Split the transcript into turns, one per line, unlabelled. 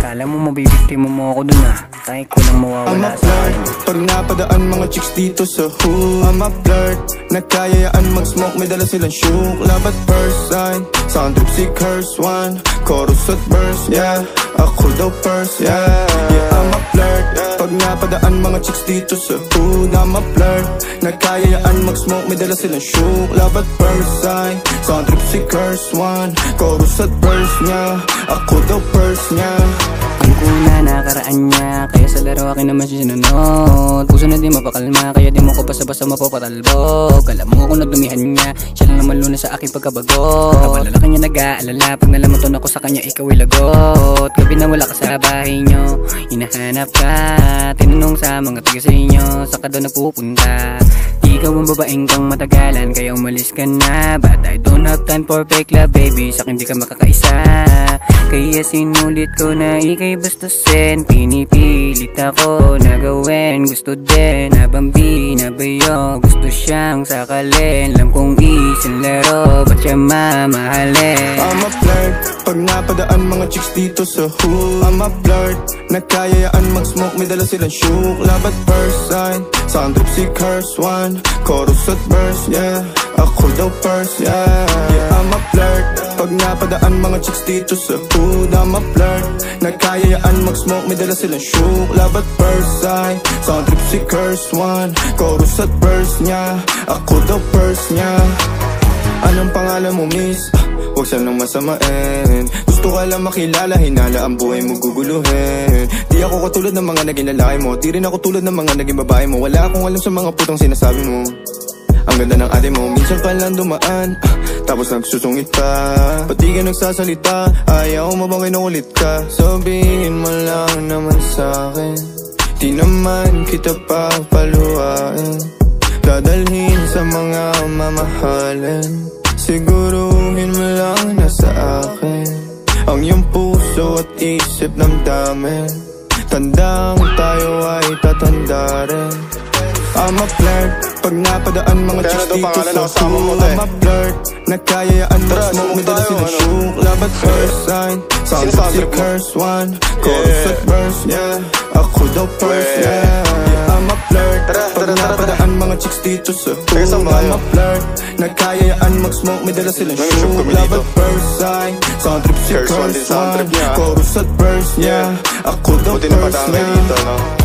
Kala mo mabibiktima mo ako dun ah. Tayo ko lang mawawala sa akin.
Pag napadaan mga chicks dito sa hood, I'm a flirt. Nagkayayaan mag-smoke, may dala silang shook. Love at first sight, sound trip si curse one. Chorus at verse, yeah. Ako daw first, yeah. Yeah, I'm a flirt. Pag napadaan mga chicks dito sa hood, I'm a flirt. Nagkayayaan mag-smoke, may dala silang shook. Love at first sight, sound trip si curse one. Chorus at verse, yeah. Ako daw first, yeah.
Ang kuna nakaraan niya, kaya sa laro akin naman siya sinunod. Puso na di mapakalma, kaya di mo ko basta-basta mapapatalbog. Alam mo kung nadumihan niya, siya lang naman luna sa aking pagkabago. Kabalala kanya nag-aalala, pag nalamuton ako sa kanya ikaw ay lagot. Gabi na wala ka sa bahay nyo, hinahanap ka. Tinanong sa mga taga sa inyo, saan ka daw nagpupunta? Ikaw ang babaeng kang matagalan, kaya umalis ka na. But I don't have time for fake love, baby, sa'kin di ka makakaisa. Kaya sinulit ko na ikay bastusin. Pinipilit ako na gawin, gusto din habang binabayo. Gusto siyang sakalin, alam kong isang laro, ba't siya mamahalin?
I'm a flirt, pag napadaan mga chicks dito sa hood, I'm a flirt. Nagkayayaan mag-smoke, may dala silang shook. Love at first sight, sound trip si curse one. Chorus at verse, yeah. Ako daw first, yeah. Yeah, I'm a flirt. Pag napadaan mga chicks dito sa hood, I'm a flirt. Nagkayayaan mag-smoke, may dala silang shook. Love at first sight, sound trip si curse one. Chorus at verse, yeah. Ako daw first, yeah. Anong pangalan mo, miss? Huwag sanang masamain. Gusto ka lang makilala, hinala ang buhay mo guguluhin. Di ako katulad ng mga naging lalaki mo, di rin ako tulad ng mga naging babae mo. Wala akong alam sa mga putang sinasabi mo. Ang ganda ng ate mo, minsan ka lang dumaan, tapos nagsusungit pa. Ba't di ka nagsasalita? Ayaw mo bang kinukulit ka? Sabihin mo lang naman sa'kin, di naman kita papaluhain. Dadalhin sa mga mamahalin, siguruhin mo lang na sa akin ang iyong puso at isip damdamin. Tandang tayo ay tatanda rin. I'm a flirt, pag napadaan mga chicks dito sa hood, I'm a flirt. Nagkayayaan mag-smoke, may dala silang shook. Love at first sight, sound trip si curse one. Chorus at verse, yeah. Ako daw first, yeah. I'm a flirt, pag napadaan mga chicks dito sa hood, I'm a flirt. Nagkayayaan mag-smoke, may dala silang shook. Love at first sight, sound trip si curse one. Chorus at verse, yeah. Ako daw first, yeah.